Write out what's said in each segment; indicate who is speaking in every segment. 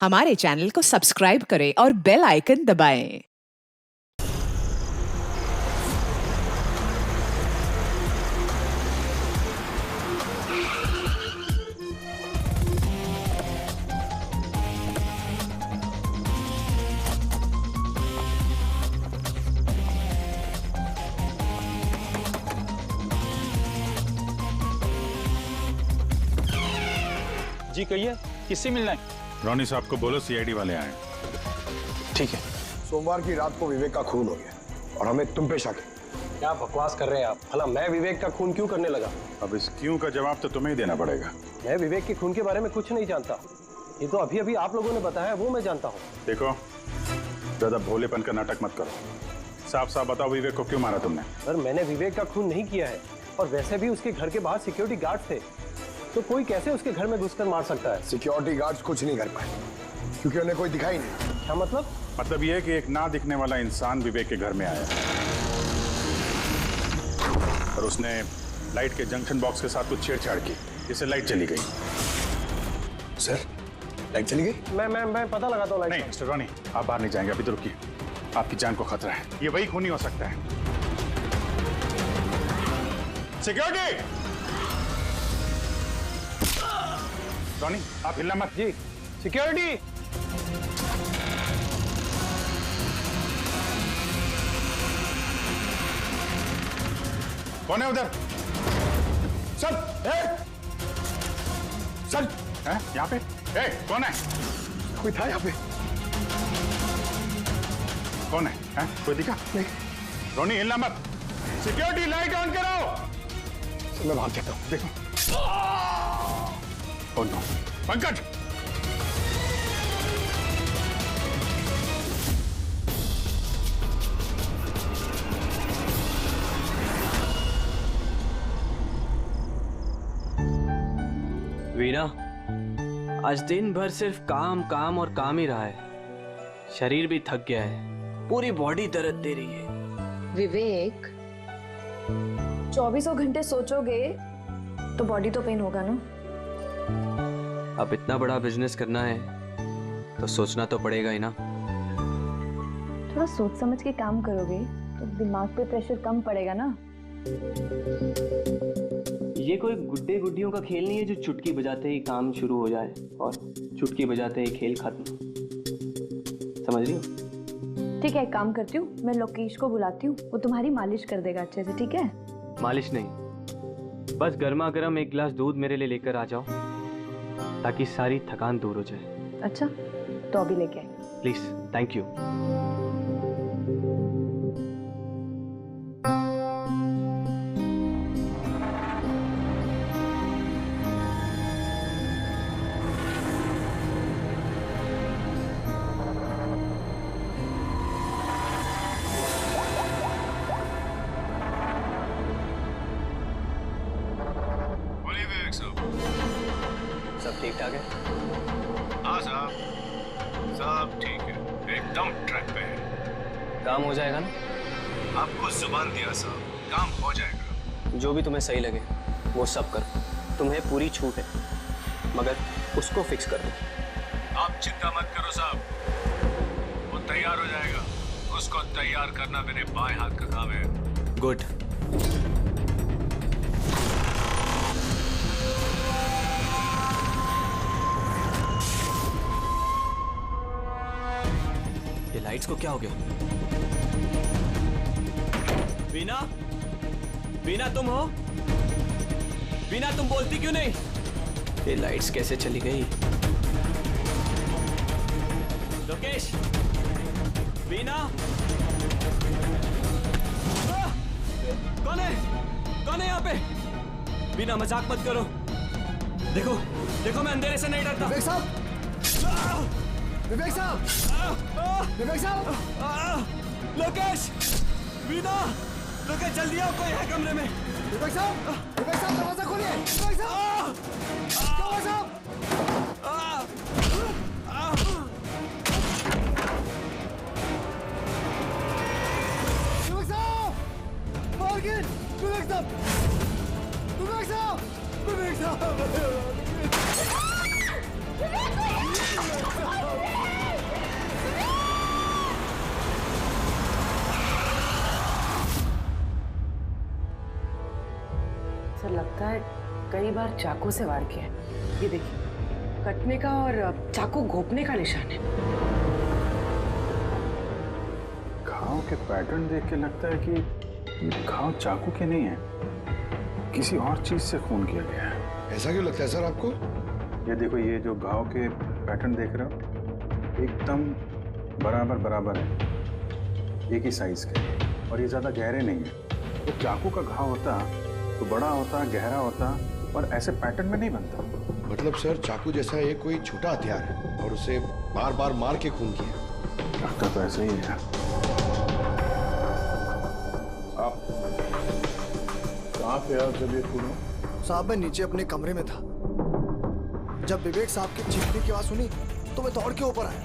Speaker 1: हमारे चैनल को सब्सक्राइब करें और बेल आइकन दबाएं।
Speaker 2: जी कहिए, किससे मिलना है?
Speaker 3: रोनी साहब को बोलो सीआईडी वाले आए।
Speaker 2: ठीक है।
Speaker 4: सोमवार की रात को विवेक का खून हो गया और हमें तुम पे शक है।
Speaker 5: क्या बकवास कर रहे हैं आप? भला मैं विवेक का खून क्यों करने लगा?
Speaker 3: अब इस क्यों का जवाब तो तुम्हें ही देना पड़ेगा।
Speaker 5: मैं विवेक के खून के बारे में कुछ नहीं जानता। ये तो अभी अभी आप लोगों ने बताया, वो मैं जानता हूँ।
Speaker 3: देखो, ज्यादा भोलेपन का नाटक मत करो। साफ साफ बताओ, विवेक को क्यों मारा तुमने?
Speaker 5: सर, मैंने विवेक का खून नहीं किया है, और वैसे भी उसके घर के बाहर सिक्योरिटी गार्ड थे, तो कोई कैसे उसके घर में घुसकर मार सकता है?
Speaker 4: सिक्योरिटी गार्ड्स कुछ नहीं कर पाए क्योंकि उन्हें कोई दिखाई नहीं।
Speaker 5: क्या मतलब?
Speaker 3: मतलब ये है कि एक ना दिखने वाला इंसान विवेक के घर में आया और उसने लाइट के जंक्शन बॉक्स के साथ कुछ छेड़छाड़ की, जिससे लाइट चली गई।
Speaker 4: सर, लाइट चली गई?
Speaker 5: मैं पता लगाता हूँ।
Speaker 3: नहीं मिस्टर रॉनी, आप बाहर नहीं जाएंगे, अभी तो रुकिए। आपकी जान को खतरा है, ये वही खूनी हो सकता है। सिक्योरिटी! रॉनी, आप हिलना मत।
Speaker 5: जी, सिक्योरिटी!
Speaker 3: कौन है उधर? सर, सर, यहाँ पे? कौन है?
Speaker 4: कोई था यहाँ पे?
Speaker 3: कौन है? कोई दिखा?
Speaker 4: नहीं।
Speaker 3: रोनी, हिलना मत। सिक्योरिटी, लाइट ऑन करो।
Speaker 4: सर, मैं भाग जाता हूँ।
Speaker 3: देखो। Oh no, Pankaj!
Speaker 6: वीना, आज दिन भर सिर्फ काम काम और काम ही रहा है। शरीर भी थक गया है, पूरी बॉडी दर्द दे रही है।
Speaker 7: विवेक, 24 घंटे सोचोगे तो बॉडी तो पेन होगा ना।
Speaker 6: अब इतना बड़ा बिजनेस करना है तो सोचना तो पड़ेगा ही ना।
Speaker 7: थोड़ा सोच समझ के काम करोगे तो दिमाग पे प्रेशर कम पड़ेगा ना।
Speaker 6: ये कोई गुड्डे गुड्डियों का खेल नहीं है जो चुटकी बजाते ही काम शुरू हो जाए और चुटकी बजाते ही खेल खत्म। समझ रही हो?
Speaker 7: ठीक है, एक काम करती हूँ, मैं लोकेश को बुलाती हूँ, वो तुम्हारी मालिश कर देगा अच्छे से। ठीक है?
Speaker 6: मालिश नहीं, बस गर्मा गर्म एक गिलास दूध मेरे लिए लेकर आ जाओ ताकि सारी थकान दूर हो जाए।
Speaker 7: अच्छा, तो अभी लेके आए।
Speaker 6: Please, thank you. सब ठीक ठाक है?
Speaker 8: हाँ साहब, सब ठीक है, एकदम ट्रैक पे है।
Speaker 6: काम हो जाएगा ना?
Speaker 8: आपको जुबान दिया साहब, काम हो जाएगा।
Speaker 6: जो भी तुम्हें सही लगे वो सब करो, तुम्हें पूरी छूट है, मगर उसको फिक्स कर दो।
Speaker 8: आप चिंता मत करो साहब, वो तैयार हो जाएगा। उसको तैयार करना मेरे बाएं हाथ का काम है।
Speaker 6: गुड। ये लाइट्स को क्या हो गया? वीना, वीना तुम हो? वीना, तुम बोलती क्यों नहीं? ये लाइट्स कैसे चली गई? लोकेश, वीना, कौन है? कौन है यहाँ पे? वीना, मजाक मत करो। देखो, देखो, मैं अंधेरे से नहीं डरता।
Speaker 4: विवेक साहब! विवेक साहब! विवेक साहब!
Speaker 6: लोकेश! वीना! लोकेश, जल्दी आओ, कोई है कमरे में।
Speaker 4: विवेक साहब! विवेक साहब, दरवाजा खोलिए! विवेक साहब! क्या हुआ साहब? विवेक साहब! मॉर्गन! विवेक साहब! विवेक साहब! विवेक साहब! विवेक साहब!
Speaker 9: लगता है कई बार चाकू से वार किया है। ये देखिए, कटने का और चाकू घोंपने का निशान है।
Speaker 3: घाव के पैटर्न देख के लगता है कि ये घाव चाकू के नहीं है, किसी और चीज से खून किया गया है।
Speaker 4: ऐसा क्यों लगता है सर आपको?
Speaker 3: ये देखो, ये जो घाव के पैटर्न देख रहे हो एकदम बराबर बराबर है, एक ही साइज के, और ये ज्यादा गहरे नहीं है। तो चाकू का घाव होता तो बड़ा होता, गहरा होता, और ऐसे पैटर्न में नहीं बनता।
Speaker 4: मतलब सर चाकू जैसा ये कोई छोटा हथियार है और उसे बार बार मार के खून किया।
Speaker 3: लगता तो ऐसे ही है। आप कहाँ थे आप जब ये खून?
Speaker 10: साहब मैं नीचे अपने कमरे में था। जब विवेक साहब की चीखने की आवाज सुनी तो मैं दौड़ के ऊपर आया।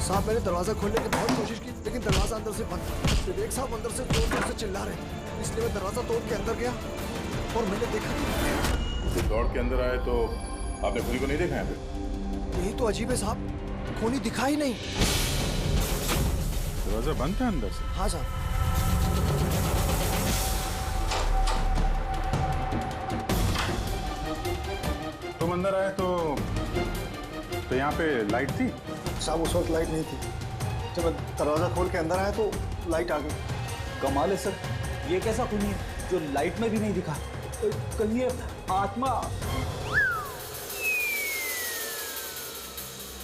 Speaker 10: साहब मैंने दरवाजा खोलने की बहुत कोशिश की, लेकिन दरवाजा अंदर से बंद था। विवेक साहब अंदर से जोर जोर से चिल्ला रहे, इसलिए मैं दरवाजा तोड़ के अंदर गया और मैंने देखा।
Speaker 3: जब दौड़ के अंदर आए तो आपने खूनी को नहीं देखा यहाँ पे?
Speaker 10: यही तो अजीब है साहब, खूनी दिखा ही नहीं।
Speaker 3: दरवाजा बंद था अंदर से?
Speaker 10: हाँ साहब।
Speaker 3: तुम अंदर आए तो यहाँ पे लाइट थी?
Speaker 10: साहब उस वक्त लाइट नहीं थी। जब मैं दरवाजा खोल के अंदर आया तो लाइट आ गई।
Speaker 2: कमाल है सर, ये कैसा खूनी है जो लाइट में भी नहीं दिखा? कहीं ये आत्मा?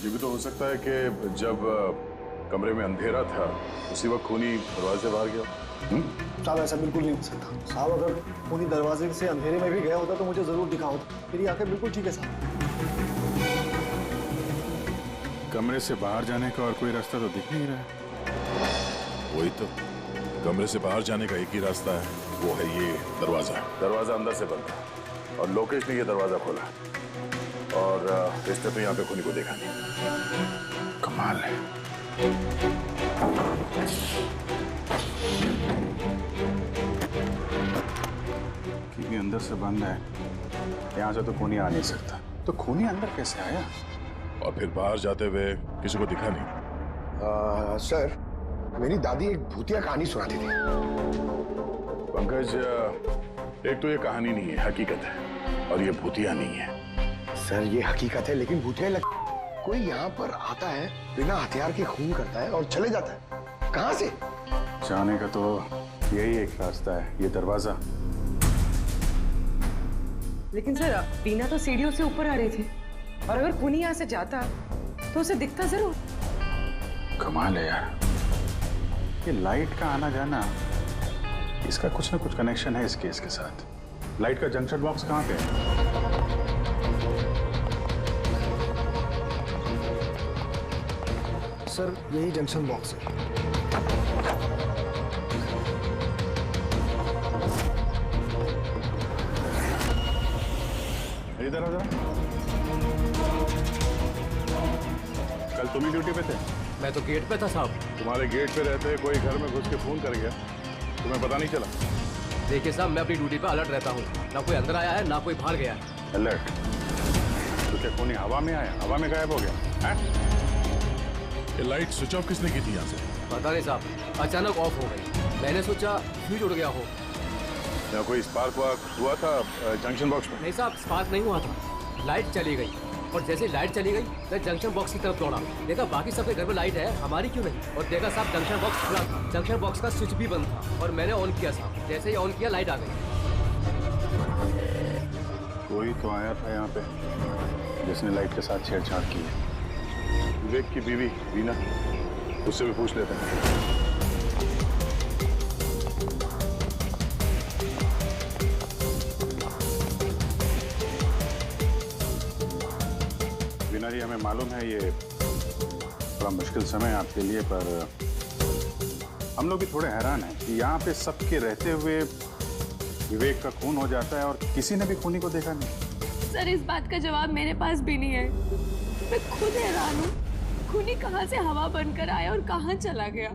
Speaker 3: ये भी तो हो सकता है कि जब कमरे में अंधेरा था उसी वक्त खूनी दरवाजे से बाहर गया।
Speaker 10: साहब ऐसा बिल्कुल नहीं हो सकता। साहब अगर खूनी दरवाजे से अंधेरे में भी गया होता तो मुझे जरूर दिखा होता। मेरी आंखें बिल्कुल ठीक है साहब।
Speaker 3: कमरे से बाहर जाने का और कोई रास्ता तो दिख नहीं रहा है।
Speaker 11: वही तो, कमरे से बाहर जाने का एक ही रास्ता है, वो है ये दरवाजा।
Speaker 3: दरवाजा अंदर से बंद था और लोकेश ने ये दरवाजा खोला, और इसने तो यहाँ पे खूनी को देखा नहीं। कमाल है। क्योंकि अंदर से बंद है, यहाँ से तो खूनी आ नहीं सकता। तो खूनी अंदर कैसे आया?
Speaker 11: और फिर बाहर जाते हुए किसी को दिखा नहीं।
Speaker 4: सर मेरी दादी एक भूतिया कहानी सुनाती थी।
Speaker 3: पंकज, एक तो ये कहानी नहीं है, हकीकत है, और ये भूतिया नहीं है।
Speaker 4: सर ये हकीकत है, लेकिन भूतिया लग... कोई यहाँ पर आता है, बिना हथियार के खून करता है और चले जाता है। कहाँ से?
Speaker 3: जाने का तो यही एक रास्ता है, ये दरवाजा।
Speaker 9: लेकिन सर बीना तो सीढ़ियों से ऊपर आ रही थी, और अगर खूनी यहाँ से जाता तो उसे दिखता जरूर।
Speaker 3: कमाल है यार, ये लाइट का आना जाना, इसका कुछ ना कुछ कनेक्शन है इस केस के साथ। लाइट का जंक्शन बॉक्स कहाँ पे है?
Speaker 10: सर यही जंक्शन बॉक्स है।
Speaker 3: इधर आ जरा। कल तुम ही ड्यूटी पे थे?
Speaker 5: मैं तो गेट पे था साहब।
Speaker 3: तुम्हारे गेट पे रहते कोई घर में घुस के फोन कर गया, तुम्हें पता नहीं चला?
Speaker 5: देखिए साहब, मैं अपनी ड्यूटी पे अलर्ट रहता हूँ। ना कोई अंदर आया है, ना कोई बाहर गया है।
Speaker 3: अलर्ट? तो क्या खूनी हवा में आया, हवा में गायब हो गया है?
Speaker 11: ये लाइट स्विच ऑफ किसने की थी यहाँ से?
Speaker 5: पता नहीं साहब, अचानक ऑफ हो गई। मैंने सोचा फ्यूज उड़ गया हो।
Speaker 3: या कोई स्पार्क वार्क हुआ था जंक्शन बॉक्स में?
Speaker 5: नहीं साहब, स्पार्क नहीं हुआ था। लाइट चली गई, और जैसे लाइट चली गई मैं जंक्शन बॉक्स की तरफ दौड़ा। देखा बाकी सबके घर में लाइट है, हमारी क्यों नहीं? और देखा साहब जंक्शन बॉक्स खुला था, जंक्शन बॉक्स का स्विच भी बंद था, और मैंने ऑन किया साहब। जैसे ही ऑन किया लाइट आ गई।
Speaker 3: कोई तो आया था यहाँ पे जिसने लाइट के साथ छेड़छाड़ की है। विवेक की बीवी वीना, उससे भी पूछ लेते हैं। वीना जी, हमें मालूम है ये बड़ा मुश्किल समय है आपके लिए, पर हम लोग भी थोड़े हैरान हैं कि यहाँ पे सबके रहते हुए विवेक का खून हो जाता है और किसी ने भी खूनी को देखा नहीं।
Speaker 7: सर इस बात का जवाब मेरे पास भी नहीं है। मैं खुद हैरान हूँ, खूनी कहाँ से हवा बनकर आया और कहाँ चला गया।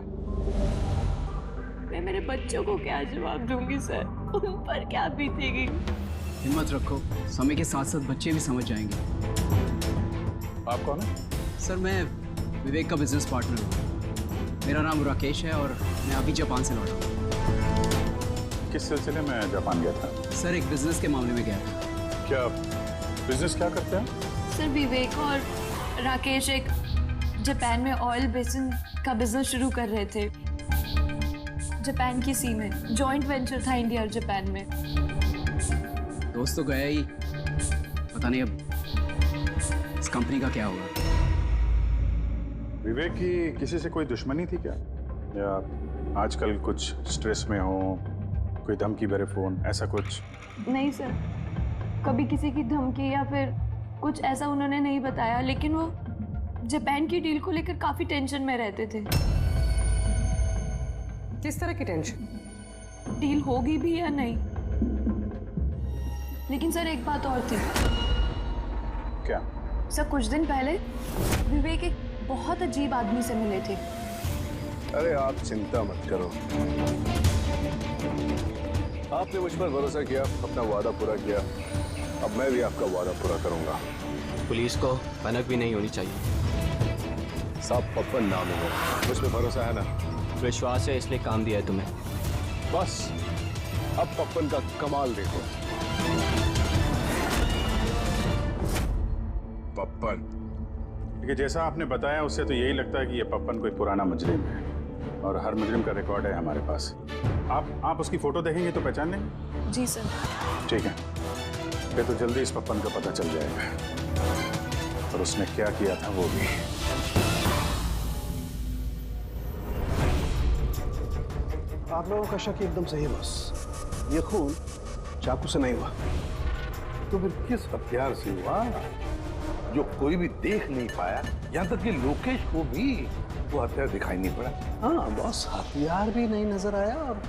Speaker 7: मैं मेरे बच्चों को क्या जवाब दूंगी सर, उन पर क्या बीतेगी।
Speaker 12: हिम्मत रखो, समय के साथ साथ बच्चे भी समझ जाएंगे।
Speaker 3: आप कौन है?
Speaker 12: सर मैं विवेक का बिजनेस पार्टनर हूँ। मेरा नाम राकेश है और मैं अभी जापान से लौटा हूँ।
Speaker 3: किस सिलसिले में जापान गया था?
Speaker 12: सर एक बिजनेस के मामले में गया था।
Speaker 11: क्या बिजनेस क्या करते हैं?
Speaker 7: सर विवेक और राकेश एक जापान में ऑयल बेसिन का बिजनेस शुरू कर रहे थे, जापान की सी में। जॉइंट वेंचर था इंडिया और जापान में।
Speaker 12: दोस्त तो गया ही, पता नहीं अब इस कंपनी का क्या होगा।
Speaker 3: विवेक की किसी से कोई दुश्मनी थी क्या, या आजकल कुछ स्ट्रेस में हो, कोई धमकी भरे फोन ऐसा कुछ?
Speaker 7: नहीं सर, कभी किसी की धमकी या फिर कुछ ऐसा उन्होंने नहीं बताया, लेकिन वो जापान की डील को लेकर काफी टेंशन में रहते थे।
Speaker 9: किस तरह की टेंशन?
Speaker 7: डील होगी भी या नहीं। लेकिन सर एक बात और थी।
Speaker 3: क्या?
Speaker 7: सर कुछ दिन पहले विवेक एक बहुत अजीब आदमी से मिले थे।
Speaker 4: अरे आप चिंता मत करो, आपने मुझ पर भरोसा किया, अपना वादा पूरा किया, अब मैं भी आपका वादा पूरा करूंगा।
Speaker 6: पुलिस को भनक भी नहीं होनी चाहिए।
Speaker 4: साहब पप्पन नाम है, मुझ पर भरोसा है ना?
Speaker 6: विश्वास है इसलिए काम दिया है तुम्हें।
Speaker 4: बस अब पप्पन का कमाल देखो।
Speaker 3: पप्पन? देखिए जैसा आपने बताया उससे तो यही लगता है कि ये पप्पन कोई पुराना मुजरिम है, और हर मुजरिम का रिकॉर्ड है हमारे पास। आप उसकी फोटो देखेंगे तो पहचान लेंगे?
Speaker 7: जी सर।
Speaker 3: ठीक है, फिर तो जल्दी इस पप्पन का पता चल जाएगा, और उसने क्या किया था वो भी।
Speaker 4: आप लोगों का शक एकदम सही है बस, ये खून चाकू से नहीं हुआ।
Speaker 8: तो फिर किस हथियार से हुआ जो कोई भी देख नहीं पाया, यहाँ तक कि लोकेश को भी वो हथियार दिखाई नहीं पड़ा?
Speaker 4: हाँ बॉस, हथियार भी नहीं नजर आया, और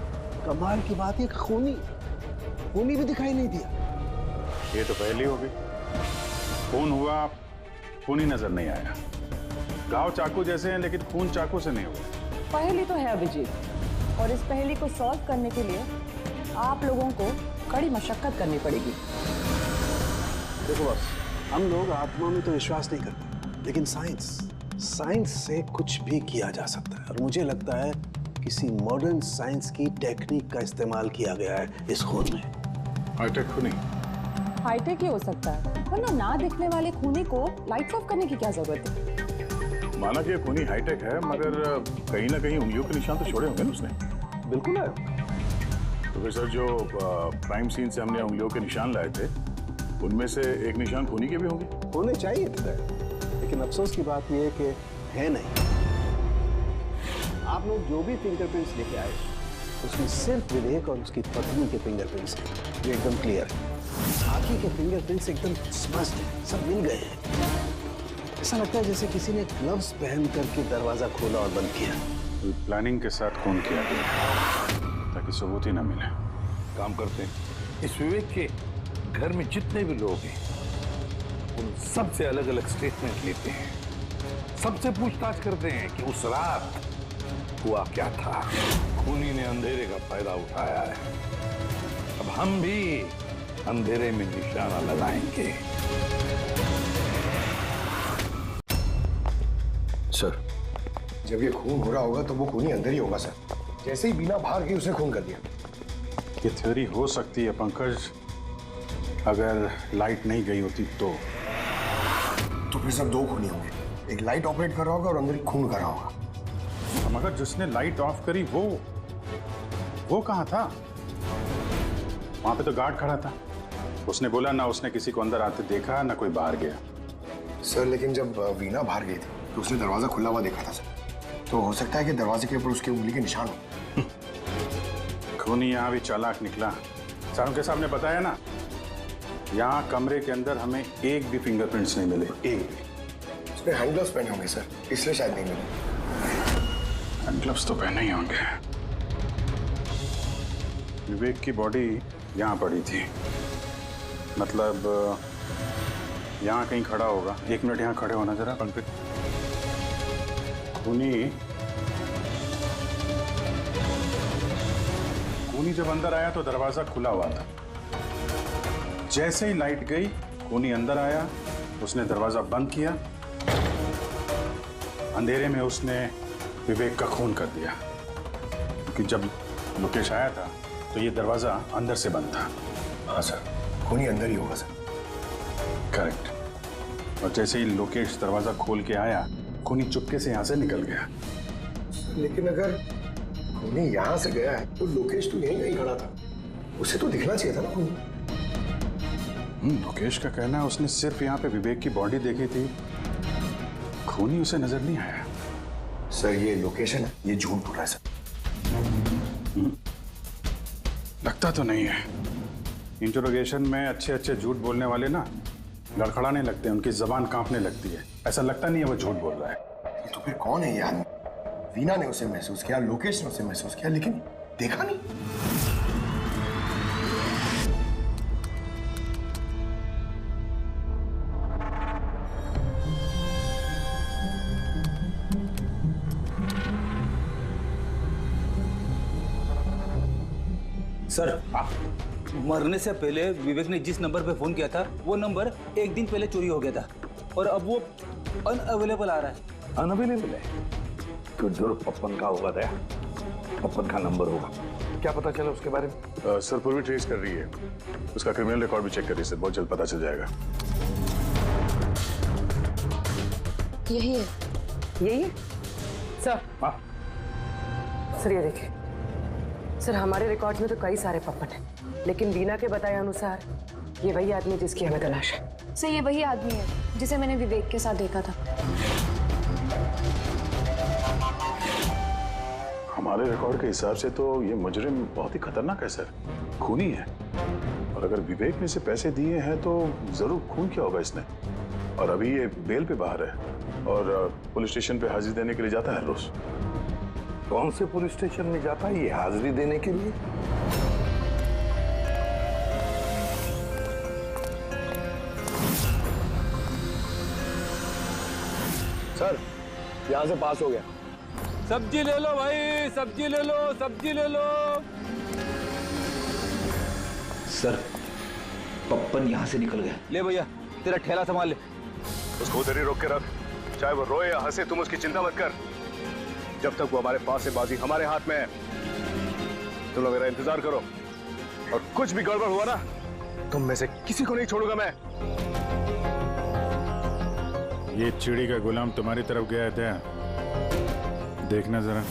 Speaker 4: कमाल की बात है कि खूनी भी दिखाई नहीं दिया।
Speaker 3: ये तो पहली हो गई, खून हुआ, खून ही नजर नहीं आया। घाव चाकू जैसे हैं लेकिन खून चाकू से नहीं हुआ।
Speaker 13: पहेली तो है अभिजीत, और इस पहेली को सॉल्व करने के लिए आप लोगों को कड़ी मशक्कत करनी पड़ेगी।
Speaker 4: देखो बॉस, हम लोग आत्मा में तो विश्वास नहीं करते, लेकिन साइंस से कुछ भी किया जा सकता है, और मुझे लगता है किसी मॉडर्न साइंस की टेक्निक का इस्तेमाल किया गया है इस खून में।
Speaker 3: हाईटेक खूनी?
Speaker 13: हाईटेक ही हो सकता है, वरना ना दिखने वाले खूनी को लाइट्स ऑफ करने की क्या जरूरत है?
Speaker 3: माना कि ये खूनी हाईटेक है, मगर कहीं ना कहीं उंगलियों के निशान तो छोड़े होंगे ना उसने।
Speaker 4: बिल्कुल है।
Speaker 3: तो फिर सर जो क्राइम सीन से हमने उंगलियों के निशान लाए थे, उनमें से एक निशान खूनी के भी होंगे?
Speaker 4: होने चाहिए थे, लेकिन अफसोस की बात यह है कि है नहीं। आप लोग जो भी फिंगरप्रिंट्स लेके आए उसमें सिर्फ विवेक और उसकी पत्नी के फिंगरप्रिंट्स हैं, ये एकदम क्लियर है। बाकी के फिंगरप्रिंट्स एकदम स्पष्ट हैं, सब मिल गए हैं। ऐसा लगता है जैसे किसी ने ग्लव्स पहन करके दरवाजा खोला और बंद किया।
Speaker 3: प्लानिंग के साथ खून किया गया ताकि सबूत ही ना मिले।
Speaker 8: काम करते हैं, इस विवेक के घर में जितने भी लोग हैं उन सबसे अलग अलग स्टेटमेंट लेते हैं, सबसे पूछताछ करते हैं कि उस रात हुआ क्या था। खूनी ने अंधेरे का फायदा उठाया है, अब हम भी अंधेरे में निशाना लगाएंगे।
Speaker 4: सर, जब ये खून हो रहा होगा तो वो खूनी अंदर ही होगा सर। जैसे ही बीना बाहर गई उसने खून कर दिया।
Speaker 3: ये थ्योरी हो सकती है पंकज, अगर लाइट नहीं गई होती तो
Speaker 4: फिर सब दो खूनी होंगे, एक लाइट ऑपरेट कर रहा होगा और अंदर ही खून कर रहा होगा।
Speaker 3: मगर जिसने लाइट ऑफ करी वो कहाँ था? वहां पे तो गार्ड खड़ा था, उसने बोला ना उसने किसी को अंदर आते देखा ना कोई बाहर गया।
Speaker 4: सर लेकिन जब वीना बाहर गई थी तो उसने दरवाजा खुला हुआ देखा था सर, तो हो सकता है कि दरवाजे के ऊपर उसकी उंगली के निशान हो।
Speaker 3: खूनी यहाँ भी चालाक निकला। सारों के सामने बताया ना, यहाँ कमरे के अंदर हमें एक भी फिंगरप्रिंट्स नहीं मिले, एक भी।
Speaker 4: उसने हैंड ग्लव्स पहने होंगे सर, इसलिए शायद नहीं मिले।
Speaker 3: हैंड ग्लव्स तो पहने ही होंगे। विवेक की बॉडी यहाँ पड़ी थी, मतलब यहाँ कहीं खड़ा होगा। 1 मिनट यहाँ खड़े होना जरा पंकज। खूनी जब अंदर आया तो दरवाजा खुला हुआ था। जैसे ही लाइट गई खूनी अंदर आया, उसने दरवाजा बंद किया, अंधेरे में उसने विवेक का खून कर दिया। क्योंकि जब मुकेश आया था तो ये दरवाजा अंदर से बंद था,
Speaker 4: हाँ सर, खूनी अंदर ही होगा सर।
Speaker 3: करेक्ट। और जैसे ही लोकेश दरवाजा खोल के आया, खूनी चुपके से यहाँ से निकल गया।
Speaker 4: लेकिन अगर खूनी यहाँ से गया है तो लोकेश तो यहीं कहीं खड़ा था, उसे तो दिखना चाहिए था ना खूनी।
Speaker 3: लोकेश का कहना है उसने सिर्फ यहाँ पे विवेक की बॉडी देखी थी, खूनी उसे नजर नहीं आया।
Speaker 4: सर ये लोकेशन है, ये झूठ बोल रहा है सर।
Speaker 3: लगता तो नहीं है। इंटरोगेशन में अच्छे अच्छे झूठ बोलने वाले ना लड़खड़ाने लगते हैं, उनकी जबान कांपने लगती है। ऐसा लगता नहीं है वो झूठ बोल रहा है।
Speaker 4: तो फिर कौन है ये आदमी? वीना ने उसे महसूस किया, लोकेश ने उसे महसूस किया, लेकिन देखा नहीं।
Speaker 2: सर, मरने से पहले विवेक ने जिस नंबर पे फोन किया था वो नंबर एक दिन पहले चोरी हो गया था और अब वो अनअवेलेबल आ रहा है।
Speaker 8: अनअवेलेबल है तो जरूर पप्पन का होगा दया, पप्पन का नंबर होगा। क्या पता चला उसके बारे में?
Speaker 11: सर पूरी ट्रेस कर रही है, उसका क्रिमिनल रिकॉर्ड भी चेक करिए सर, बहुत जल्द पता चल जाएगा।
Speaker 13: यही है।
Speaker 9: यही है सर।
Speaker 8: हाँ
Speaker 9: सर ये देखिए सर, हमारे रिकॉर्ड्स में तो कई सारे पप्पन हैं, लेकिन वीना के बताए अनुसार ये वही आदमी जिसकी हमें तलाश है।
Speaker 7: सर ये वही आदमी है जिसे मैंने विवेक के साथ देखा था।
Speaker 11: हमारे रिकॉर्ड के हिसाब से तो ये मुजरिम बहुत ही खतरनाक है सर, खूनी है। और अगर विवेक ने इसे पैसे दिए हैं तो जरूर खून किया होगा इसने। और अभी ये बेल पे बाहर है और पुलिस स्टेशन पे हाजिरी देने के लिए जाता है रोज।
Speaker 8: कौन से पुलिस स्टेशन में जाता है ये हाजिरी देने के लिए?
Speaker 4: सर यहाँ से पास हो गया।
Speaker 5: सब्जी ले लो भाई, सब्जी ले लो, सब्जी ले लो।
Speaker 2: सर, पप्पन यहाँ से निकल गया। ले भैया, तेरा ठेला संभाल ले।
Speaker 11: उसको उधर ही रोक के रख, चाहे वो रोए या हंसे, तुम उसकी चिंता मत कर। जब तक वो हमारे पास है, बाजी हमारे हाथ में है। तुम लोग मेरा इंतजार करो और कुछ भी गड़बड़ हुआ ना, तुम में से किसी को नहीं छोड़ूंगा मैं।
Speaker 3: ये चिड़ी का गुलाम तुम्हारी तरफ गया था, देखना जरा।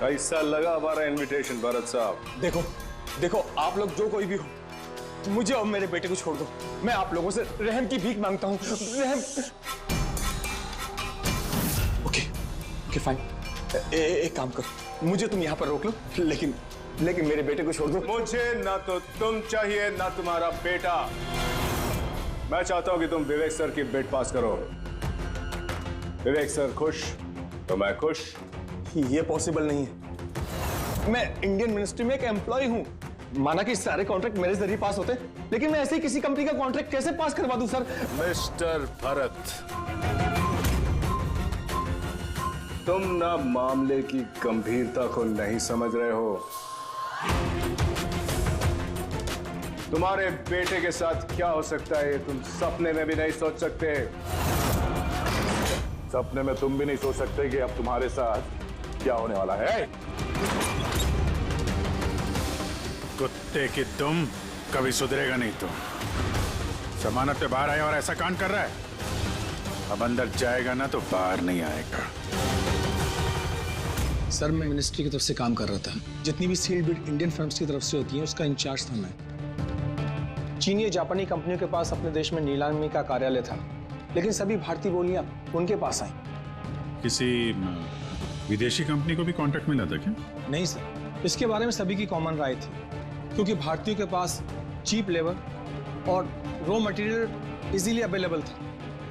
Speaker 11: कैसा लगा हमारा इनविटेशन भरत साहब?
Speaker 14: देखो देखो, आप लोग जो कोई भी हो, मुझे और मेरे बेटे को छोड़ दो। मैं आप लोगों से रहम की भीख मांगता हूँ। रहम। Okay fine. एक काम करो, मुझे तुम यहाँ पर रोक लो, लेकिन मेरे बेटे को छोड़ दो।
Speaker 11: मुझे ना तो तुम चाहिए ना तुम्हारा बेटा। मैं चाहता हूँ कि तुम विवेक सर की बिड पास करो। विवेक सर खुश तो मैं खुश।
Speaker 14: ये पॉसिबल नहीं है। मैं इंडियन मिनिस्ट्री में एक एम्प्लॉय हूँ। माना कि सारे कॉन्ट्रैक्ट मेरे जरिए पास होते, लेकिन मैं ऐसे ही किसी कंपनी का कॉन्ट्रैक्ट कैसे पास करवा दूं सर?
Speaker 11: मिस्टर भरत, तुम ना मामले की गंभीरता को नहीं समझ रहे हो। तुम्हारे बेटे के साथ क्या हो सकता है तुम सपने में भी नहीं सोच सकते। सपने में तुम भी नहीं सोच सकते कि अब तुम्हारे साथ क्या होने वाला है।
Speaker 3: कुत्ते की तुम, कभी सुधरेगा नहीं तुम। जमानत पे बाहर आया और ऐसा कांड कर रहा है, अब अंदर जाएगा ना तो बाहर नहीं आएगा।
Speaker 15: सर मैं मिनिस्ट्री की तरफ से काम कर रहा था। जितनी भी सील बिड इंडियन फर्म्स की तरफ से होती है उसका इंचार्ज था मैं। चीनी और जापानी कंपनियों के पास अपने देश में नीलामी का कार्यालय था, लेकिन सभी भारतीय बोलियां उनके पास आई।
Speaker 3: किसी विदेशी कंपनी को भी कॉन्ट्रैक्ट मिला था क्या?
Speaker 15: नहीं सर, इसके बारे में सभी की कॉमन राय थी, क्योंकि भारतीयों के पास चीप लेबर और रॉ मटेरियल इजीली अवेलेबल था,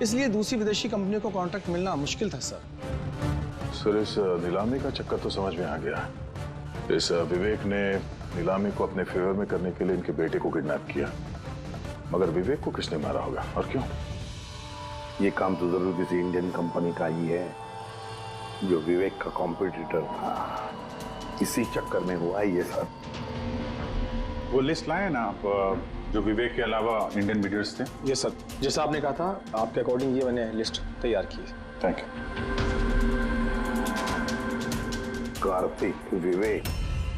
Speaker 15: इसलिए दूसरी विदेशी कंपनियों को कॉन्ट्रैक्ट मिलना मुश्किल था सर।
Speaker 11: सर इस नीलामी का चक्कर तो समझ में आ गया। इस विवेक ने नीलामी को अपने फेवर में करने के लिए इनके बेटे को किडनैप किया, मगर विवेक को किसने मारा होगा और क्यों?
Speaker 8: ये काम तो जरूर किसी इंडियन कंपनी का ही है जो विवेक का कॉम्पिटिटर था। इसी चक्कर में हुआ ये सब।
Speaker 3: वो लिस्ट लाए ना आप, जो विवेक के अलावा इंडियन मीडियर्स थे?
Speaker 15: ये सर, जैसा आपने कहा था, आपके अकॉर्डिंग ये मैंने लिस्ट तैयार की है।
Speaker 3: Thank you.
Speaker 8: कार्तिक, विवेक,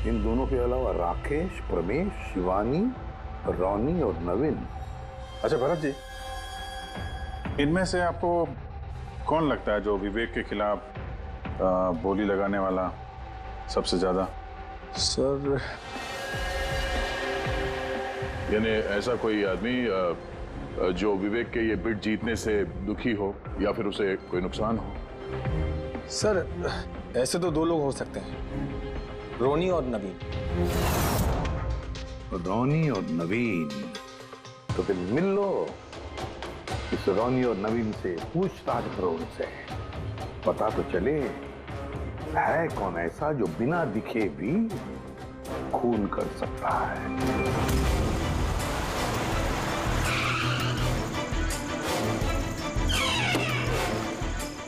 Speaker 8: इन दोनों के अलावा राकेश, प्रमेश, शिवानी, रोनी और नवीन।
Speaker 3: अच्छा भरत जी, इनमें से आपको कौन लगता है जो विवेक के खिलाफ बोली लगाने वाला सबसे ज्यादा?
Speaker 15: सर,
Speaker 11: यानी ऐसा कोई आदमी जो विवेक के ये बिड जीतने से दुखी हो या फिर उसे कोई नुकसान हो?
Speaker 15: सर ऐसे तो दो लोग हो सकते हैं, रोनी और नवीन।
Speaker 8: रोनी और नवीन, तो फिर मिल लो, इस रोनी और नवीन से पूछताछ करो उनसे, पता तो चले है कौन ऐसा जो बिना दिखे भी खून कर सकता है।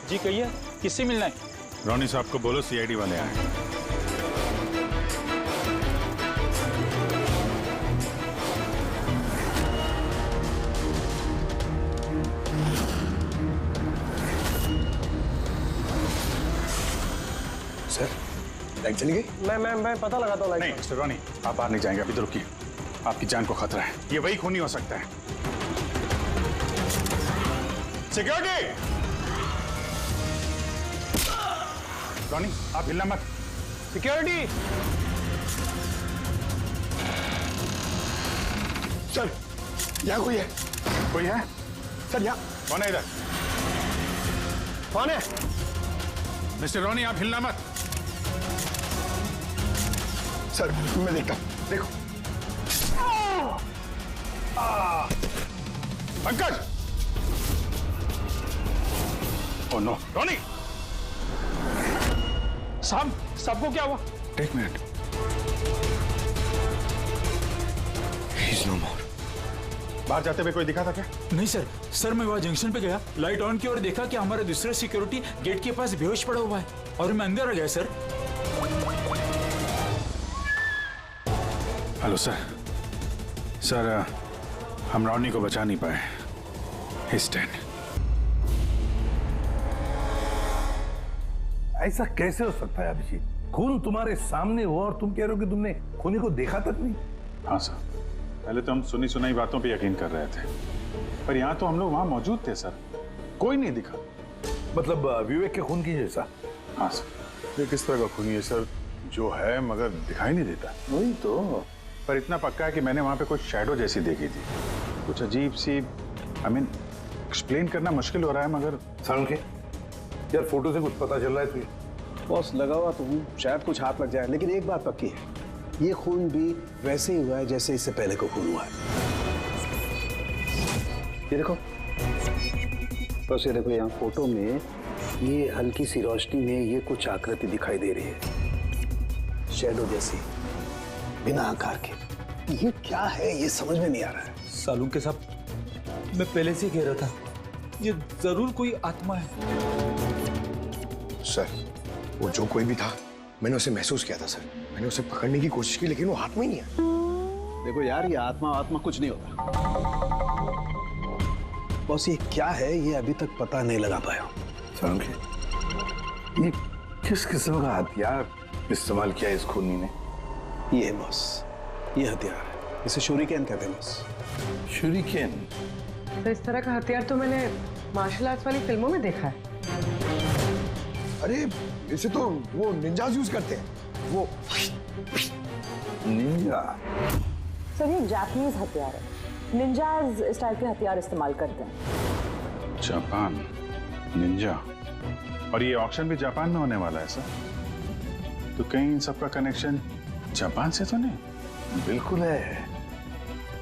Speaker 16: जी कहिए, किससे मिलना है?
Speaker 3: रोनी साहब को बोलो सीआईडी वाले आए।
Speaker 10: सर, लाइट चली गई?
Speaker 4: मैं पता लगाता हूँ।
Speaker 3: नहीं मिस्टर रोनी, आप बाहर नहीं जाएंगे, अभी तो रुकिए, आपकी जान को खतरा है, ये वही खूनी हो सकता है। सिक्योरिटी! रोनी, आप हिलना मत।
Speaker 4: सिक्योरिटी!
Speaker 10: सर, यहाँ कोई है?
Speaker 3: कोई है?
Speaker 10: सर यहाँ।
Speaker 3: कौन है इधर?
Speaker 4: कौन है?
Speaker 3: मिस्टर रोनी, आप हिलना मत।
Speaker 10: सर, मैं देखता हूँ, देखो।
Speaker 3: पंकज! ओह नो, रोनी!
Speaker 16: साहब, सबको क्या हुआ?
Speaker 3: एक मिनट। He's no more. बाहर जाते हुए कोई दिखा था क्या?
Speaker 16: नहीं सर, मैं वहाँ जंक्शन पे गया, लाइट ऑन की और देखा कि हमारा दूसरा सिक्योरिटी गेट के पास बेहोश पड़ा हुआ है और मैं अंदर आ गया सर।
Speaker 3: Hello sir. सर, हम रोनी को बचा नहीं पाए। He's dead.
Speaker 8: ऐसा कैसे हो सकता है अभिजीत? खून तुम्हारे सामने हुआ और तुम कह रहे हो कि तुमने खूनी को देखा तक नहीं?
Speaker 3: हाँ सर, पहले तो हम सुनी सुनाई बातों पे यकीन कर रहे थे, पर यहाँ तो हम लोग वहाँ मौजूद थे सर, कोई नहीं दिखा।
Speaker 8: मतलब विवेक के खून की जैसा?
Speaker 3: हाँ सर।
Speaker 11: ये किस तरह का खूनी है सर, जो है मगर दिखाई नहीं देता?
Speaker 8: वही तो,
Speaker 3: पर इतना पक्का है कि मैंने वहाँ पे कुछ शैडो जैसी देखी थी, कुछ अजीब सी। एक्सप्लेन करना मुश्किल हो रहा है मगर।
Speaker 8: साउंड के यार, फोटो से कुछ पता चल रहा है तुझे?
Speaker 4: बॉस, लगा हुआ तो हूँ, शायद कुछ हाथ लग जाए, लेकिन एक बात पक्की है, ये खून भी वैसे ही हुआ है जैसे इससे पहले को खून हुआ है। ये देखो बस, ये देखो यहाँ फोटो में ये हल्की सी रोशनी में ये कुछ आकृति दिखाई दे रही है, शैडो जैसी, बिना आकार के। ये क्या है, ये समझ में नहीं आ रहा है।
Speaker 2: सालू के साथ मैं पहले से कह रहा था, ये जरूर कोई आत्मा है।
Speaker 10: सर, वो जो कोई भी था, मैंने उसे महसूस किया था सर। मैंने उसे पकड़ने की कोशिश की, लेकिन वो हाथ में ही नहीं है।
Speaker 4: देखो यार, ये आत्मा कुछ नहीं होता। बस ये क्या है, ये अभी तक पता नहीं लगा पाया।
Speaker 8: ये किस किस्म का हथियार इस्तेमाल किया इस खूनी ने?
Speaker 4: ये है बॉस, ये हथियार है, इसे शूरिकेन कहते हैं बॉस।
Speaker 8: शूरिकेन?
Speaker 9: तो इस तरह का हथियार तो मैंने मार्शल आर्ट्स वाली फिल्मों में देखा है।
Speaker 10: अरे इसे तो वो निंजाज यूज करते हैं, वो
Speaker 8: निंजा।
Speaker 13: सर, ये जापानीज हथियार है, निंजाज इस टाइप के हथियार इस्तेमाल करते हैं।
Speaker 3: जापान, निंजा, और ये ऑक्शन भी जापान में होने वाला है सर, तो कहीं इन सबका कनेक्शन जापान से तो नहीं?
Speaker 8: बिल्कुल है,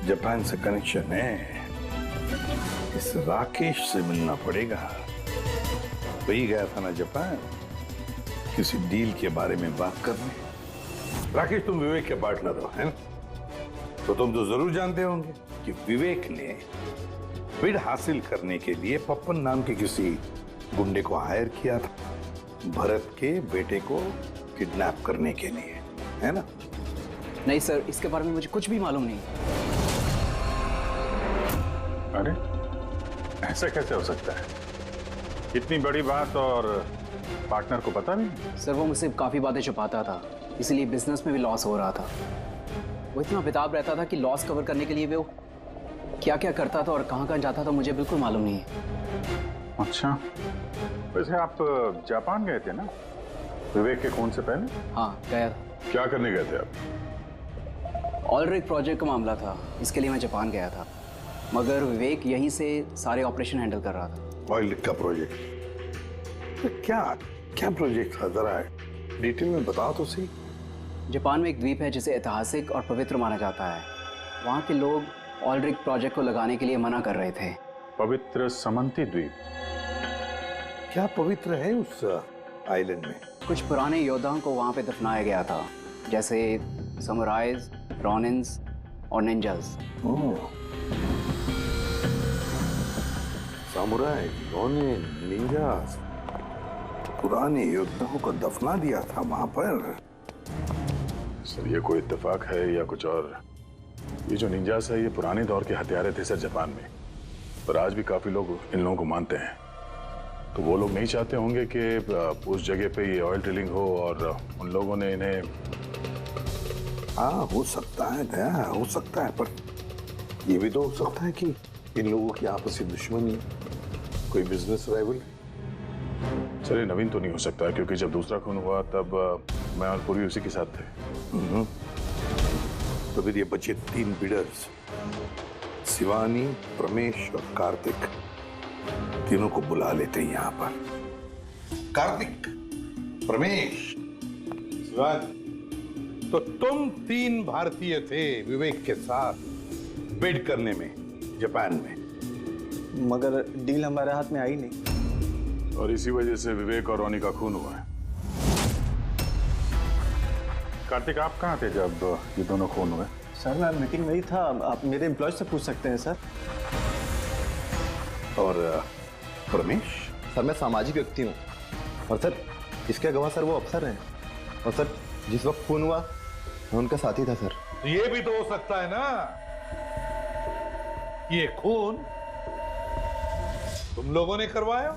Speaker 8: जापान से कनेक्शन है। इस राकेश से मिलना पड़ेगा, वही गया था ना जापान किसी डील के बारे में बात करने। राकेश, तुम विवेक के पार्टनर हो, है ना? तो तुम तो जरूर जानते होंगे कि विवेक ने बिड हासिल करने के लिए पप्पन नाम के किसी गुंडे को हायर किया था, भरत के बेटे को किडनैप करने के लिए। है ना?
Speaker 12: नहीं सर, इसके बारे में मुझे कुछ भी मालूम नहीं।
Speaker 11: अरे ऐसा कैसे हो सकता है? इतनी बड़ी बात और पार्टनर को पता नहीं?
Speaker 12: सर वो मुझसे काफ़ी बातें छुपाता था, इसीलिए बिजनेस में भी लॉस हो रहा था। वो इतना बेताब रहता था कि लॉस कवर करने के लिए वो क्या क्या करता था और कहाँ कहाँ जाता था मुझे बिल्कुल मालूम नहीं है।
Speaker 11: अच्छा, वैसे आप जापान गए थे ना विवेक के खून से पहले?
Speaker 12: हाँ गया था।
Speaker 11: क्या करने गए थे आप?
Speaker 12: ऑलरेडी प्रोजेक्ट का मामला था, इसके लिए मैं जापान गया था, मगर विवेक यहीं से सारे ऑपरेशन हैंडल कर रहा था।
Speaker 8: ऑयल का प्रोजेक्ट? तो क्या क्या प्रोजेक्ट था, जरा डिटेल में बताओ तो सही।
Speaker 12: जापान में एक द्वीप है जिसे ऐतिहासिक और पवित्र माना जाता है। वहाँ के लोग ऑलरेडी प्रोजेक्ट को लगाने के लिए मना कर रहे थे।
Speaker 11: पवित्र समंती द्वीप?
Speaker 8: क्या पवित्र है उस आइलैंड में?
Speaker 12: कुछ पुराने योद्धाओं को वहाँ पे दफनाया गया था, जैसे समुराइज, रॉनिन्स और निंजास।
Speaker 8: सामुराई, रोनिन, निंजास, पुराने योद्धाओं को दफना दिया था वहां पर।
Speaker 11: सर ये कोई इत्तेफाक है या कुछ और? ये जो निंजास है ये पुराने दौर के हथियारे थे सर जापान में, पर आज भी काफी लोग इन लोगों को मानते हैं। तो वो लोग नहीं चाहते होंगे कि उस जगह पे ये ऑयल ड्रिलिंग हो और उन लोगों ने इन्हें।
Speaker 8: हाँ हो सकता है दया, हो सकता है, पर ये भी तो हो सकता है कि इन लोगों की आपसी दुश्मनी, कोई बिजनेस राइवल।
Speaker 11: चलिए नवीन तो नहीं हो सकता क्योंकि जब दूसरा खून हुआ तब मैं और पूरी उसी के साथ थे।
Speaker 8: तो फिर ये बचे 3 बिडर्स, शिवानी, प्रमेश और कार्तिक, तीनों को बुला लेते हैं यहाँ पर। कार्तिक, प्रमेश, शिवानी, तो तुम 3 भारतीय थे विवेक के साथ बिड करने में जापान में,
Speaker 14: मगर डील हमारे हाथ में आई नहीं,
Speaker 11: और इसी वजह से विवेक और रोनी का खून हुआ है। कार्तिक आप कहाँ थे जब ये दोनों खून हुए?
Speaker 14: सर मैं मीटिंग में ही था, आप मेरे एम्प्लॉय से पूछ सकते हैं सर।
Speaker 8: और प्रमेश?
Speaker 14: सर मैं सामाजिक व्यक्ति हूँ, और सर इसके गवाह सर वो अफसर हैं, और सर जिस वक्त खून हुआ मैं उनका साथी था सर।
Speaker 8: तो ये भी तो हो सकता है ना, ये खून तुम लोगों ने करवाया?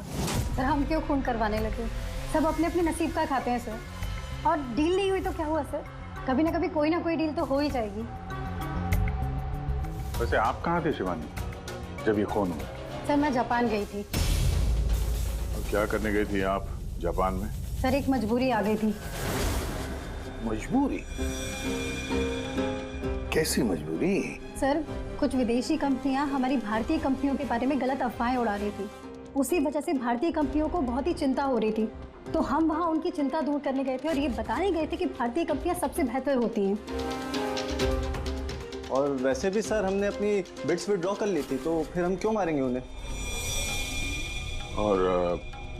Speaker 17: सर हम क्यों खून करवाने लगे? सब अपने अपने नसीब का खाते हैं सर, और डील नहीं हुई तो क्या हुआ सर, कभी ना कभी कोई ना कोई डील तो हो ही जाएगी।
Speaker 11: वैसे आप कहाँ थे शिवानी जब ये खून हुआ?
Speaker 17: सर मैं जापान गई थी।
Speaker 11: और क्या करने गई थी आप जापान में?
Speaker 17: सर एक मजबूरी आ गई थी।
Speaker 8: मजबूरी? कैसी मजबूरी?
Speaker 17: सर कुछ विदेशी कंपनियां हमारी भारतीय कंपनियों के बारे में गलत अफवाहें उड़ा रही थी, उसी वजह से भारतीय कंपनियों को बहुत ही चिंता हो रही थी। तो हम वहाँ उनकी चिंता दूर करने गए थे और ये बताने गए थे कि भारतीय कंपनियां सबसे बेहतर होती हैं।
Speaker 14: और वैसे भी सर हमने अपनी बिड्स विड्रॉ कर ली थी, तो फिर हम क्यों मारेंगे उन्हें?
Speaker 11: और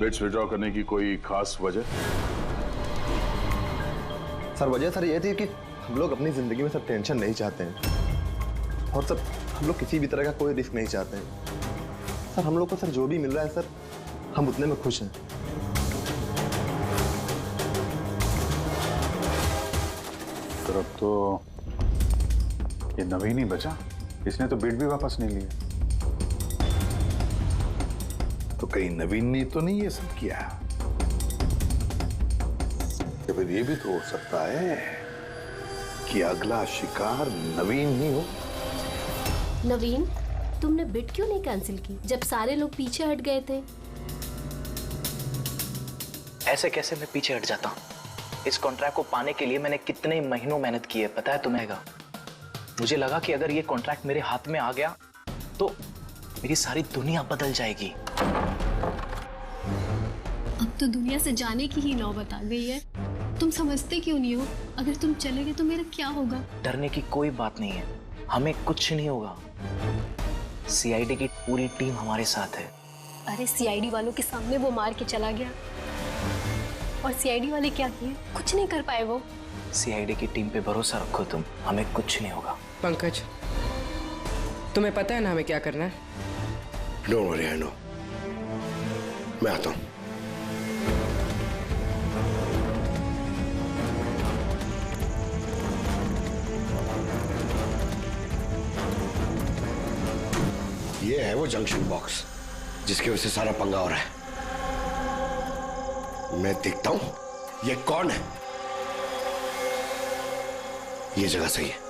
Speaker 11: बिड्स विड्रॉ करने की कोई खास वजह?
Speaker 14: सर वजह सर ये थी कि हम लोग अपनी जिंदगी में सर टेंशन नहीं चाहते हैं, और सर हम लोग किसी भी तरह का कोई रिस्क नहीं चाहते हैं। सर हम लोग को सर जो भी मिल रहा है सर हम उतने में खुश हैं।
Speaker 11: सर अब तो ये नवीन ही बचा, इसने तो बिड भी वापस नहीं लिया।
Speaker 8: तो कहीं नवीन ने तो नहीं ये सब किया? तो फिर ये भी तो हो सकता है कि अगला शिकार नवीन ही हो।
Speaker 18: नवीन, तुमने बिड क्यों नहीं कैंसिल की जब सारे लोग पीछे हट गए थे?
Speaker 19: ऐसे कैसे मैं पीछे हट जाता? इस कॉन्ट्रैक्ट को पाने के लिए मैंने कितने महीनों मेहनत की है पता है तुम्हें? मुझे लगा कि अगर ये कॉन्ट्रैक्ट मेरे हाथ में आ गया तो मेरी सारी दुनिया बदल जाएगी।
Speaker 18: अब तो दुनिया से जाने की ही नौबत आ गई है। तुम समझते क्यों नहीं हो? अगर तुम चले गए तो मेरा क्या होगा?
Speaker 19: डरने की कोई बात नहीं है, हमें कुछ नहीं होगा। सीआईडी की पूरी टीम हमारे साथ है।
Speaker 18: अरे सीआईडी वालों के सामने वो मार के चला गया, और सीआईडी वाले क्या किए? कुछ नहीं कर पाए वो।
Speaker 19: सीआईडी की टीम पे भरोसा रखो तुम, हमें कुछ नहीं होगा।
Speaker 9: पंकज, तुम्हें पता है ना हमें क्या करना है?
Speaker 8: Don't worry, I know. मैं आता हूं।
Speaker 20: ये है वो जंक्शन बॉक्स जिसकी वजह से सारा पंगा हो रहा है। मैं देखता हूं ये कौन है। ये जगह सही है।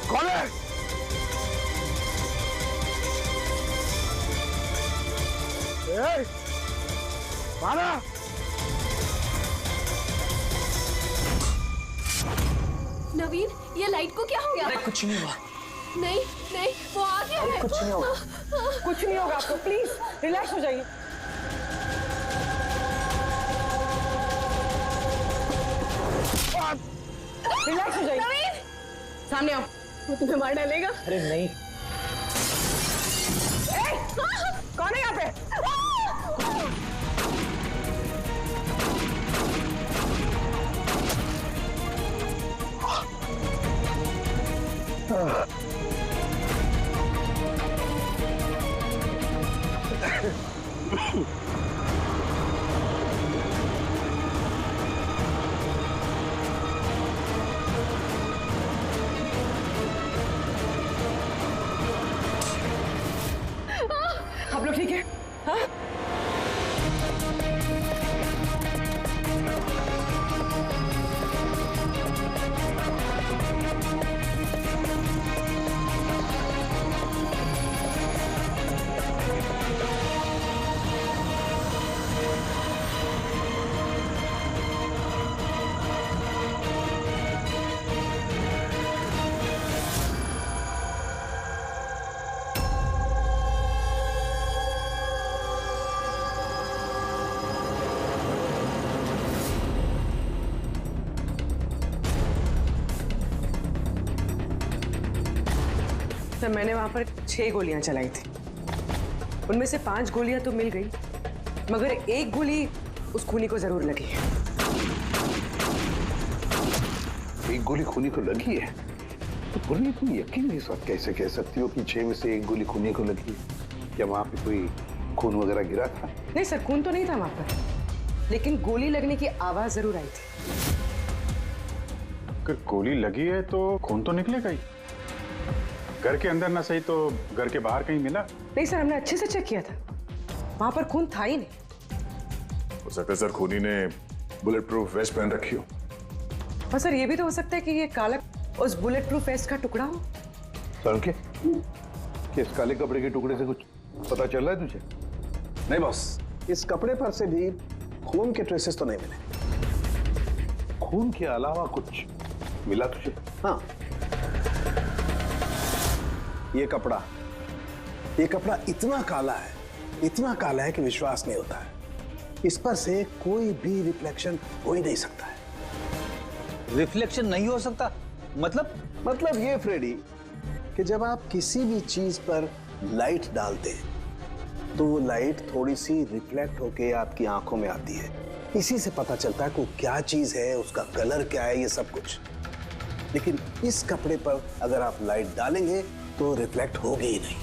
Speaker 8: कौन है? मारा।
Speaker 18: नवीन, ये लाइट को क्या हो गया?
Speaker 12: अरे कुछ नहीं हुआ।
Speaker 18: नहीं नहीं, वो आ गया है।
Speaker 9: कुछ नहीं होगा, कुछ नहीं होगा आपको। प्लीज रिलैक्स हो जाइए। रिलैक्स हो जाइए।
Speaker 18: नवीन,
Speaker 9: सामने आओ।
Speaker 18: वो तुम्हें मार डालेगा।
Speaker 12: अरे नहीं।
Speaker 9: कौन है यहाँ पे? आप लोग ठीक है? हाँ? सर, मैंने वहां पर 6 गोलियां चलाई थी। उनमें से 5 गोलियां तो मिल गई, मगर एक गोली उस खूनी को जरूर लगी है।
Speaker 8: एक गोली खूनी को लगी है? तो पूरी तुम यकीन के साथ कैसे कह सकती हो कि 6 में से एक गोली खूनी को लगी है? क्या वहां पे कोई खून वगैरह गिरा था?
Speaker 9: नहीं सर, खून तो नहीं था वहां पर, लेकिन गोली लगने की आवाज जरूर आई थी।
Speaker 3: अगर गोली लगी है तो खून तो निकलेगा ही। घर के अंदर ना सही तो घर के बाहर कहीं मिला?
Speaker 9: नहीं सर, हमने अच्छे से चेक किया था, वहां पर खून था ही नहीं।
Speaker 11: हो सकता है सर खूनी ने बुलेट प्रूफ वेस्ट पहन रखी हो।
Speaker 9: और सर ये भी तो हो सकता है कि ये काला उस बुलेट प्रूफ वेस्ट का टुकड़ा हो।
Speaker 8: सर इस काले कपड़े के टुकड़े से कुछ पता चल रहा है तुझे?
Speaker 4: नहीं बॉस, इस कपड़े पर से भी खून के ट्रेसेस तो नहीं मिले।
Speaker 8: खून के अलावा कुछ मिला तुझे?
Speaker 4: हाँ, ये कपड़ा इतना काला है कि विश्वास नहीं होता है। इस पर से कोई भी रिफ्लेक्शन हो ही नहीं सकता है।
Speaker 2: रिफ्लेक्शन नहीं हो सकता?
Speaker 4: मतलब ये फ्रेडी कि जब आप किसी भी चीज पर लाइट डालते हैं तो वो लाइट थोड़ी सी रिफ्लेक्ट होके आपकी आंखों में आती है। इसी से पता चलता है कि वो क्या चीज है, उसका कलर क्या है, ये सब कुछ। लेकिन इस कपड़े पर अगर आप लाइट डालेंगे तो रिफ्लेक्ट होगी ही नहीं।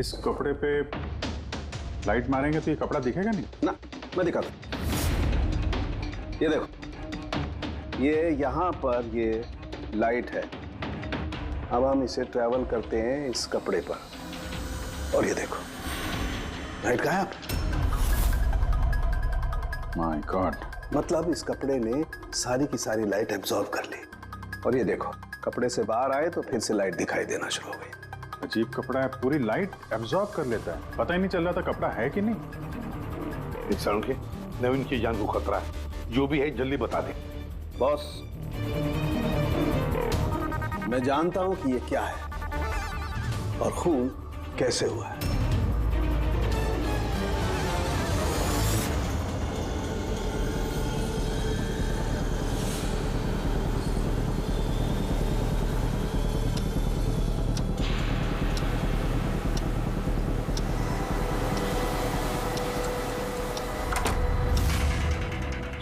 Speaker 3: इस कपड़े पे लाइट मारेंगे तो ये कपड़ा दिखेगा नहीं
Speaker 4: ना। मैं दिखाता हूं, ये देखो, ये यहां पर ये लाइट है। अब हम इसे ट्रैवल करते हैं इस कपड़े पर और ये देखो लाइट गायब।
Speaker 3: माय गॉड,
Speaker 4: मतलब इस कपड़े ने सारी की सारी लाइट एब्जॉर्ब कर ली। और ये देखो, कपड़े से बाहर आए तो फिर से लाइट दिखाई देना शुरू हो गई।
Speaker 3: अजीब कपड़ा है, पूरी लाइट एब्जॉर्ब कर लेता है। पता ही नहीं चल रहा था कपड़ा है कि नहीं।
Speaker 8: इंसान के नवीन की जान को खतरा है। जो भी है जल्दी बता दे।
Speaker 4: बॉस, मैं जानता हूं कि ये क्या है और खून कैसे हुआ है।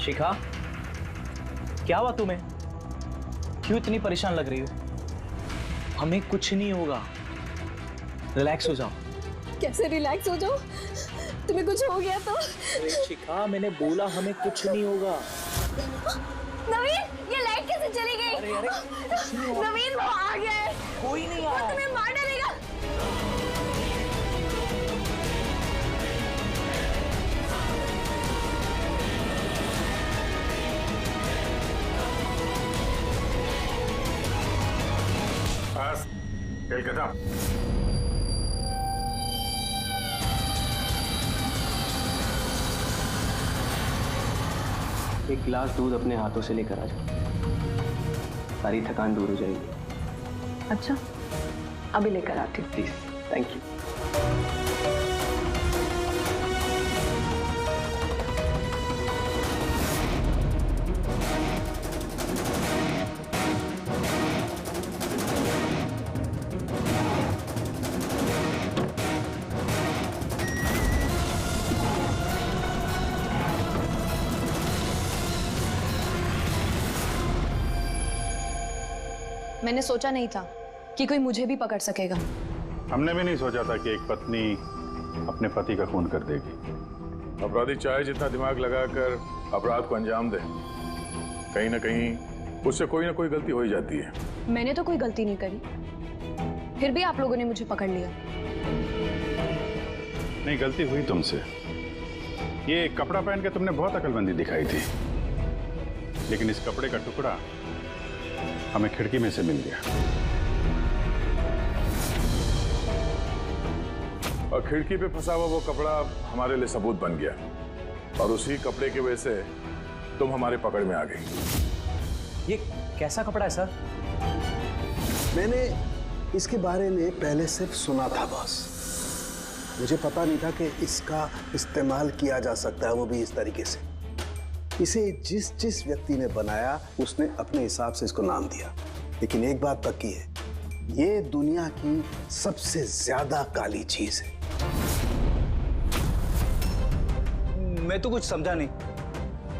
Speaker 19: शिखा, क्या हुआ तुम्हें? क्यों इतनी परेशान लग रही हो? हमें कुछ नहीं होगा, रिलैक्स हो जाओ।
Speaker 18: कैसे रिलैक्स हो जाओ? तुम्हें कुछ हो गया तो?
Speaker 19: शिखा, मैंने बोला हमें कुछ नहीं होगा।
Speaker 18: नवीन, ये लाइट कैसे चली गई? नवीन, वो आ गया है।
Speaker 19: कोई नहीं
Speaker 18: वो तुम्हें मार डालेगा।
Speaker 11: बस, खेल खत्म।
Speaker 12: एक गिलास दूध अपने हाथों से लेकर आ जाओ, सारी थकान दूर हो जाएगी।
Speaker 9: अच्छा, अभी लेकर आती हूँ।
Speaker 12: Please, thank you.
Speaker 7: मैंने सोचा नहीं था कि कोई मुझे भी पकड़ सकेगा।
Speaker 11: हमने भी नहीं सोचा था कि एक पत्नी अपने पति का खून कर देगी। अपराधी चाहे जितना दिमाग लगाकर अपराध को अंजाम दे, कहीं ना कहीं उससे कोई ना कोई गलती हो ही जाती है।
Speaker 7: मैंने तो कोई गलती नहीं करी, फिर भी आप लोगों ने मुझे पकड़ लिया।
Speaker 11: नहीं, गलती हुई तुमसे। ये कपड़ा पहन के तुमने बहुत अकलमंदी दिखाई थी, लेकिन इस कपड़े का टुकड़ा हमें खिड़की में से मिल गया और खिड़की पे फंसा हुआ वो कपड़ा हमारे लिए सबूत बन गया और उसी कपड़े की वजह से तुम हमारे पकड़ में आ गई।
Speaker 19: ये कैसा कपड़ा है सर?
Speaker 4: मैंने इसके बारे में पहले सिर्फ सुना था बॉस। मुझे पता नहीं था कि इसका इस्तेमाल किया जा सकता है, वो भी इस तरीके से। इसे जिस जिस व्यक्ति ने बनाया उसने अपने हिसाब से इसको नाम दिया, लेकिन एक बात पक्की है, ये दुनिया की सबसे ज्यादा काली चीज है।
Speaker 2: मैं तो कुछ समझा नहीं।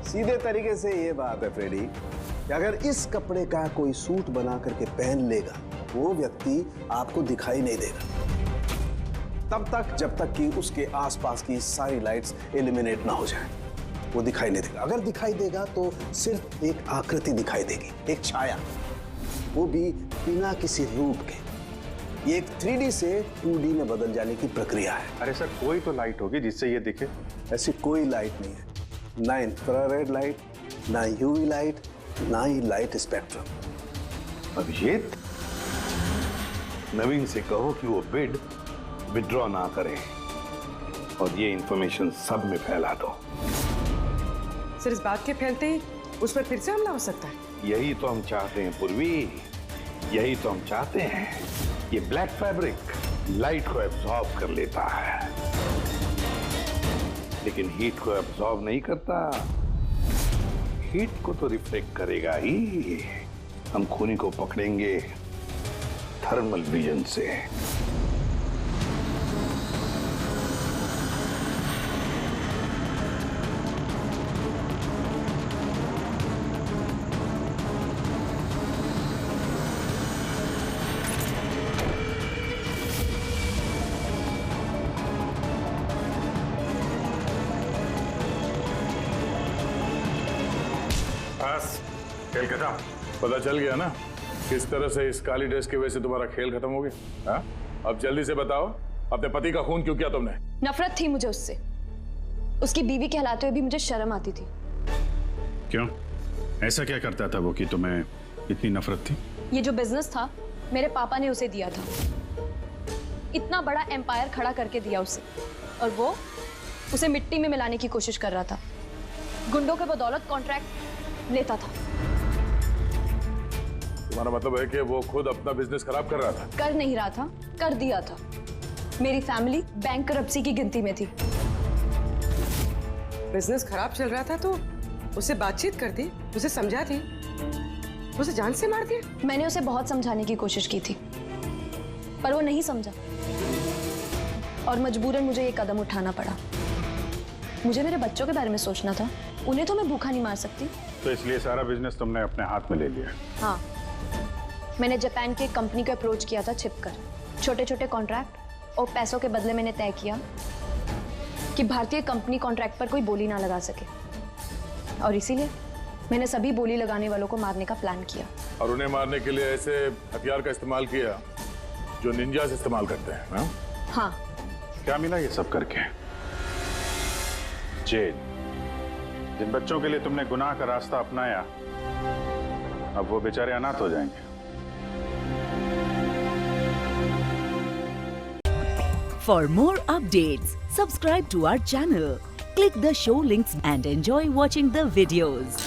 Speaker 4: सीधे तरीके से ये बात है फ्रेडी कि अगर इस कपड़े का कोई सूट बना करके पहन लेगा, वो व्यक्ति आपको दिखाई नहीं देगा तब तक जब तक कि उसके आसपास की सारी लाइट्स एलिमिनेट ना हो जाए। वो दिखाई नहीं देगा। अगर दिखाई देगा तो सिर्फ एक आकृति दिखाई देगी, एक छाया, वो भी बिना किसी रूप के। ये एक 3D से 2D में बदल जाने की प्रक्रिया है।
Speaker 11: अरे सर, कोई तो लाइट होगी जिससे ये दिखे।
Speaker 4: ऐसी कोई लाइट नहीं है, ना इंफ्रारेड लाइट, ना यूवी लाइट, ना ही लाइट स्पेक्ट्रम।
Speaker 8: अभिजीत, नवीन से कहो कि वो बिड विड्रॉ ना करे और ये इंफॉर्मेशन सब में फैला दो।
Speaker 9: सर, इस बात के फैलते ही उस पर फिर से हमला हो सकता है।
Speaker 8: यही तो हम चाहते हैं पूर्वी, यही तो हम चाहते हैं। ये ब्लैक फैब्रिक लाइट को एब्जॉर्ब कर लेता है, लेकिन हीट को एब्जॉर्ब नहीं करता। हीट को तो रिफ्लेक्ट करेगा ही। हम खूनी को पकड़ेंगे थर्मल विजन से।
Speaker 11: खेल खत्म। पता चल गया ना किस तरह से इस काली ड्रेस की वजह से तुम्हारा खेल खत्म हो गया? हाँ? अब जल्दी से बताओ, अपने पति का खून क्यों किया तुमने?
Speaker 7: नफरत थी मुझे उससे। उसकी बीवी कहलाते हुए भी मुझे शर्म आती थी।
Speaker 11: क्यों? ऐसा क्या करता था वो कि तुम्हें इतनी नफरत थी?
Speaker 7: ये जो बिजनेस था मेरे पापा ने उसे दिया था। इतना बड़ा एम्पायर खड़ा करके दिया उसे, और वो उसे मिट्टी में मिलाने की कोशिश कर रहा था। गुंडों के बदौलत कॉन्ट्रैक्ट लेता था।
Speaker 11: तुम्हारा मतलब है कि वो खुद अपना बिजनेस खराब कर रहा था?
Speaker 7: कर नहीं रहा था, कर दिया था। मेरी फैमिली बैंकरप्सी की गिनती में थी।
Speaker 9: बिजनेस खराब चल रहा था तो उसे बातचीत करती, उसे समझाती, उसे जान से मार दिया।
Speaker 7: मैंने उसे बहुत समझाने की कोशिश की थी, पर वो नहीं समझा और मजबूरन मुझे ये कदम उठाना पड़ा। मुझे मेरे बच्चों के बारे में सोचना था। उन्हें तो मैं भूखा नहीं मार सकती।
Speaker 3: तो इसलिए सारा बिजनेस तुमने अपने हाथ में ले लिया।
Speaker 7: हाँ, मैंने जापान की एक कंपनी को अप्रोच किया था छिपकर। छोटे छोटे कॉन्ट्रैक्ट और पैसों के बदले मैंने तय किया कि भारतीय कंपनी कॉन्ट्रैक्ट पर कोई बोली ना लगा सके, और इसीलिए मैंने सभी बोली लगाने वालों को मारने का प्लान किया।
Speaker 8: और उन्हें मारने के लिए ऐसे हथियार का इस्तेमाल किया जो निंजास इस्तेमाल करते हैं ना?
Speaker 7: हाँ।
Speaker 3: क्या मिला ये सब करके? जेल। जिन बच्चों के लिए तुमने गुनाह का रास्ता अपनाया, अब वो बेचारे अनाथ हो जाएंगे।
Speaker 1: For more updates, subscribe to our channel, click the show links and enjoy watching the videos.